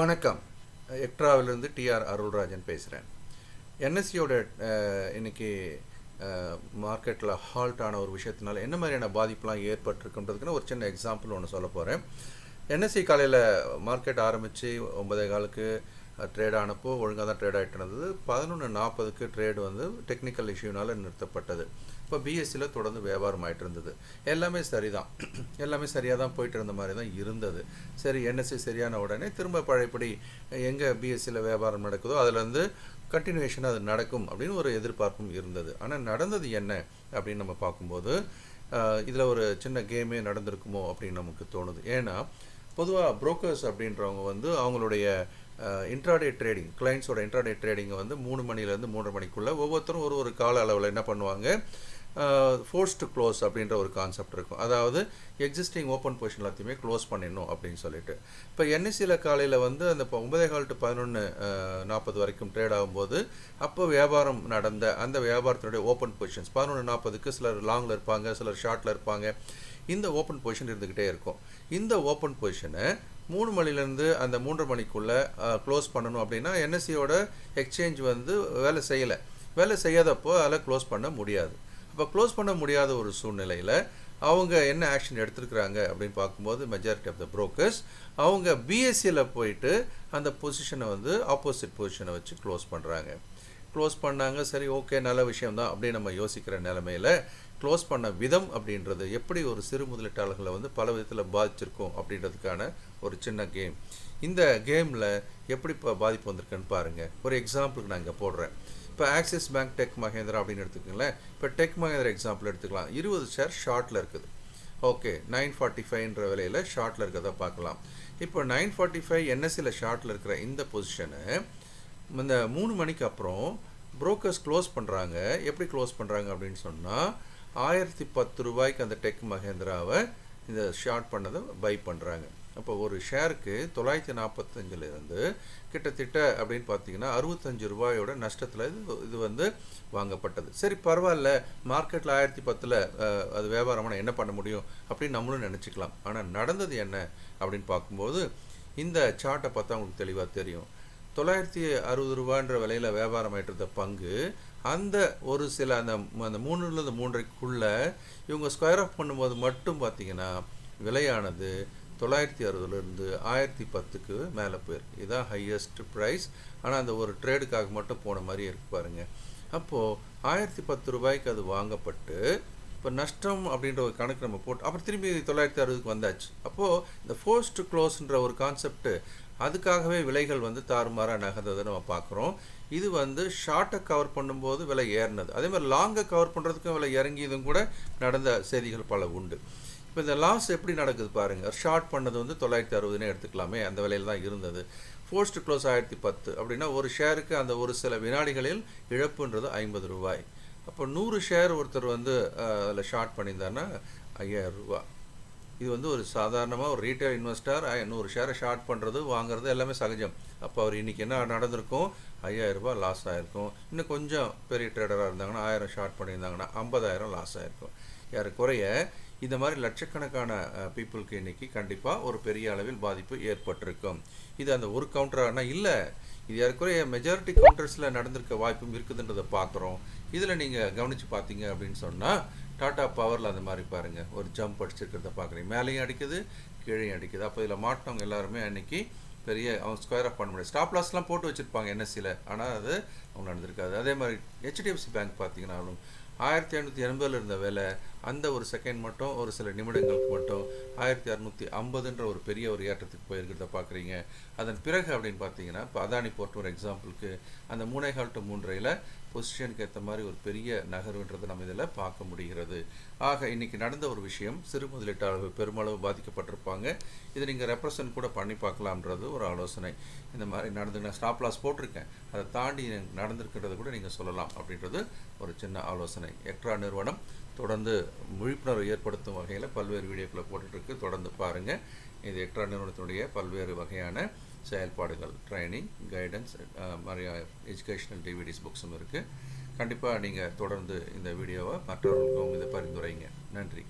வணக்கம். எக்ட்ராவிலிருந்து டிஆர் அருள்ராஜன் பேசுகிறேன். என்எஸ்சியோட இன்னைக்கு மார்க்கெட்டில் ஹால்ட் ஆன ஒரு விஷயத்தினால என்ன மாதிரியான பாதிப்புலாம் ஏற்பட்டிருக்குன்றதுக்குன்னு ஒரு சின்ன எக்ஸாம்பிள் ஒன்று சொல்ல போகிறேன். என்எஸ்சி காலையில் மார்க்கெட் ஆரம்பித்து 9:15க்கு ட்ரேட் ஆனப்போ ஒழுங்காக தான் ட்ரேட் ஆகிட்டு இருந்தது. 11:40க்கு ட்ரேடு வந்து டெக்னிக்கல் இஷ்யூனால் நிறுத்தப்பட்டது. இப்போ பிஎஸ்சியில் தொடர்ந்து வியாபாரம் ஆகிட்டு இருந்தது. எல்லாமே சரிதான், எல்லாமே சரியாக தான் போயிட்டு இருந்த மாதிரி தான் இருந்தது. சரி, என்எஸ்சி சரியான உடனே திரும்ப பழையபடி எங்கே பிஎஸ்சியில் வியாபாரம் நடக்குதோ அதுலேருந்து கண்டினியூஷனாக அது நடக்கும் அப்படின்னு ஒரு எதிர்பார்ப்பும் இருந்தது. ஆனால் நடந்தது என்ன அப்படின்னு நம்ம பார்க்கும்போது இதில் ஒரு சின்ன கேமே நடந்திருக்குமோ அப்படின்னு நமக்கு தோணுது. ஏன்னா பொதுவாக புரோக்கர்ஸ் அப்படின்றவங்க வந்து அவங்களுடைய இன்ட்ராடே ட்ரேடிங், கிளைண்ட்ஸோட இன்ட்ராடே ட்ரேடிங்கை வந்து 3 மணிலேருந்து 3:30 மணிக்குள்ளே ஒவ்வொருத்தரும் ஒரு கால அளவில் என்ன பண்ணுவாங்க, ஃபோர்ஸ்டு க்ளோஸ் அப்படின்ற ஒரு கான்செப்ட் இருக்கும். அதாவது எக்ஸிஸ்டிங் ஓப்பன் பொசிஷன் எல்லாத்தையுமே க்ளோஸ் பண்ணிடணும் அப்படின்னு சொல்லிட்டு. இப்போ என்எஸ்சியில் காலையில் வந்து அந்த 9:15 to 11:40 வரைக்கும் ட்ரேட் ஆகும்போது அப்போ வியாபாரம் நடந்த அந்த வியாபாரத்தினுடைய ஓப்பன் பொசிஷன்ஸ் 11:40க்கு சிலர் லாங்கில் இருப்பாங்க, சிலர் ஷார்ட்டில் இருப்பாங்க. இந்த ஓப்பன் பொசிஷன் இருந்துக்கிட்டே இருக்கும். இந்த ஓப்பன் பொசிஷனை 3 மணிலேருந்து அந்த 3:30 மணிக்குள்ளே க்ளோஸ் பண்ணணும் அப்படின்னா என்எஸ்சியோட எக்ஸ்சேஞ்ச் வந்து வேலை செய்யாதப்போ அதில் க்ளோஸ் பண்ண முடியாது. அப்போ க்ளோஸ் பண்ண முடியாத ஒரு சூழ்நிலையில் அவங்க என்ன ஆக்ஷன் எடுத்துருக்குறாங்க அப்படின்னு பார்க்கும்போது மெஜாரிட்டி ஆஃப் த புரோக்கர்ஸ் அவங்க பிஎஸ்சியில் போயிட்டு அந்த பொசிஷனை வந்து ஆப்போசிட் பொசிஷனை வச்சு க்ளோஸ் பண்ணாங்க. சரி, ஓகே, நல்ல விஷயம்தான் அப்படின்னு நம்ம யோசிக்கிற நிலைமையில் க்ளோஸ் பண்ண விதம் அப்படின்றது எப்படி ஒரு சிறு முதலீட்டாளர்களை வந்து பல விதத்தில் பாதிச்சிருக்கும் அப்படின்றதுக்கான ஒரு சின்ன கேம். இந்த கேமில் எப்படி இப்போ பாதிப்பு வந்திருக்குன்னு பாருங்கள். ஒரு எக்ஸாம்பிளுக்கு நான் இங்கே போடுறேன். இப்போ ஆக்சிஸ் பேங்க், டெக் மஹேந்திரா அப்படின்னு எடுத்துக்கங்களேன். இப்போ டெக் மஹேந்திரா எக்ஸாம்பிள் எடுத்துக்கலாம். 20 ஷேர் ஷார்ட்டில் இருக்குது. ஓகே, 945 விலையில் ஷார்ட்டில் இருக்கிறத பார்க்கலாம். இப்போ 945 என்எஸ்சியில் ஷார்ட்டில் இருக்கிற இந்த பொசிஷனை இந்த 3 மணிக்கு அப்புறம் புரோக்கர்ஸ் க்ளோஸ் பண்ணுறாங்க. எப்படி க்ளோஸ் பண்ணுறாங்க அப்படின்னு சொன்னால் 1010 ரூபாய்க்கு அந்த டெக் மஹேந்திராவை இந்த ஷார்ட் பண்ணதை பை பண்ணுறாங்க. அப்போ ஒரு ஷேருக்கு 945லேருந்து கிட்டத்தட்ட அப்படின்னு பார்த்தீங்கன்னா 65 ரூபாயோட நஷ்டத்தில் இது வந்து வாங்கப்பட்டது. சரி, பரவாயில்ல, மார்க்கெட்டில் 1010 அது வியாபாரமான என்ன பண்ண முடியும் அப்படின்னு நம்மளும் நினச்சிக்கலாம். ஆனால் நடந்தது என்ன அப்படின்னு பார்க்கும்போது இந்த சார்ட்டை பார்த்தா உங்களுக்கு தெளிவாக தெரியும். 960 ரூபான்ற விலையில் வியாபாரம் ஆகிட்டு இருந்த பங்கு அந்த ஒரு சில அந்த 3லேருந்து 3:30க்குள்ளே இவங்க ஸ்கொயர் ஆஃப் பண்ணும்போது மட்டும் பார்த்தீங்கன்னா விலையானது 960லேருந்து 1010க்கு மேலே போயிருக்கு. இதுதான் ஹையஸ்ட் ப்ரைஸ். ஆனால் அந்த ஒரு ட்ரேடுக்காக மட்டும் போன மாதிரி இருக்கு பாருங்கள். அப்போது 1010 ரூபாய்க்கு அது வாங்கப்பட்டு இப்போ நஷ்டம் அப்படின்ற ஒரு கணக்கு நம்ம போட்டு அப்புறம் திரும்பி 960க்கு வந்தாச்சு. அப்போது இந்த ஃபோர்ஸ்டு க்ளோஸ்ன்ற ஒரு கான்செப்ட்டு அதுக்காகவே விலைகள் வந்து தாறுமாறாக நகர்ந்ததை நம்ம பார்க்குறோம். இது வந்து ஷார்ட்டை கவர் பண்ணும்போது விலை ஏறினது, அதே மாதிரி லாங்கை கவர் பண்ணுறதுக்கும் விலை இறங்கியதும் கூட நடந்த செய்திகள் பல உண்டு. இப்போ இந்த லாஸ் எப்படி நடக்குது பாருங்கள். ஷார்ட் பண்ணது வந்து 960னே எடுத்துக்கலாமே, அந்த விலையில் தான் இருந்தது. ஃபோர்ஸ்டு க்ளோஸ் 1010 அப்படின்னா ஒரு ஷேருக்கு அந்த ஒரு சில வினாடிகளில் இழப்புன்றது 50 ரூபாய். அப்போ 100 ஷேர் ஒருத்தர் வந்து அதில் ஷார்ட் பண்ணியிருந்தாருன்னா 5000 ரூபா. இது வந்து ஒரு சாதாரணமாக ஒரு ரீட்டைல் இன்வெஸ்டர் 100 ஷேரை ஷார்ட் பண்ணுறது வாங்குறது எல்லாமே சகஜம். அப்போ அவர் இன்றைக்கி என்ன நடந்திருக்கும், 5000 ரூபா லாஸ் ஆகிருக்கும். இன்னும் கொஞ்சம் பெரிய ட்ரேடராக இருந்தாங்கன்னா 1000 ஷார்ட் பண்ணியிருந்தாங்கன்னா 50,000 லாஸ் ஆகிருக்கும். குறைய இந்த மாதிரி லட்சக்கணக்கான பீப்புளுக்கு இன்றைக்கி கண்டிப்பாக ஒரு பெரிய அளவில் பாதிப்பு ஏற்பட்டிருக்கும். இது அந்த ஒரு கவுண்டரானா இல்லை, இது ஏறக்குறைய மெஜாரிட்டி கவுண்டர்ஸில் நடந்திருக்க வாய்ப்பும் இருக்குதுன்றதை பார்க்குறோம். இதில் நீங்கள் கவனித்து பார்த்தீங்க அப்படின்னு சொன்னால் டாடா பவரில் அந்த மாதிரி பாருங்கள், ஒரு ஜம்ப் அடிச்சிருக்கிறத பார்க்குறீங்க. மேலேயும் அடிக்குது, கீழேயும் அடிக்குது. அப்போ இதில் மாட்டினவங்க எல்லாருமே அன்றைக்கி பெரிய அவங்க ஸ்கொயர் ஆஃப் பண்ண முடியாது. ஸ்டாப் லாஸ்லாம் போட்டு வச்சுருப்பாங்க என்எஸ்சியில், ஆனால் அது அவங்க நடந்திருக்காது. அதே மாதிரி ஹெச்டிஎஃப்சி பேங்க் பார்த்தீங்கன்னாலும் 1580 இருந்த விலை அந்த ஒரு செகண்ட் மட்டும் ஒரு சில நிமிடங்களுக்கு மட்டும் 1650ன்ற ஒரு பெரிய ஒரு ஏற்றத்துக்கு போயிருக்கிறத பார்க்குறீங்க. அதன் பிறகு அப்படின்னு பார்த்தீங்கன்னா இப்போ அதானி போர்ட் ஒரு எக்ஸாம்பிளுக்கு அந்த 3:15 to 3:30 பொசிஷனுக்கு ஏற்ற மாதிரி ஒரு பெரிய நகர்வுன்றதை நம்ம இதில் பார்க்க முடிகிறது. ஆக இன்றைக்கி நடந்த ஒரு விஷயம், சிறு முதலீட்டாளர்கள் பெருமளவு பாதிக்கப்பட்டிருப்பாங்க. இதை நீங்கள் ரெப்ரசன்ட் கூட பண்ணி பார்க்கலாம்ன்றது ஒரு ஆலோசனை. இந்த மாதிரி நடந்து நான் ஸ்டாப் லாஸ் போட்டிருக்கேன், அதை தாண்டி நடந்திருக்கிறத கூட நீங்கள் சொல்லலாம் அப்படின்றது ஒரு சின்ன ஆலோசனை. எக்ட்ரா நிறுவனம் தொடர்ந்து விழிப்புணர்வு ஏற்படுத்தும் வகையில் பல்வேறு வீடியோக்களை போட்டுட்ருக்கு. தொடர்ந்து பாருங்கள். இது எக்ட்ரா நிறுவனத்தினுடைய பல்வேறு வகையான செயல்பாடுகள், ட்ரைனிங், கைடன்ஸ் மாதிரி எஜுகேஷ்னல் டிவிடிஸ் புக்ஸும் இருக்குது. கண்டிப்பாக நீங்கள் தொடர்ந்து இந்த வீடியோவை மற்றவர்களுக்கும் இதை பரிந்துரைங்க. நன்றி.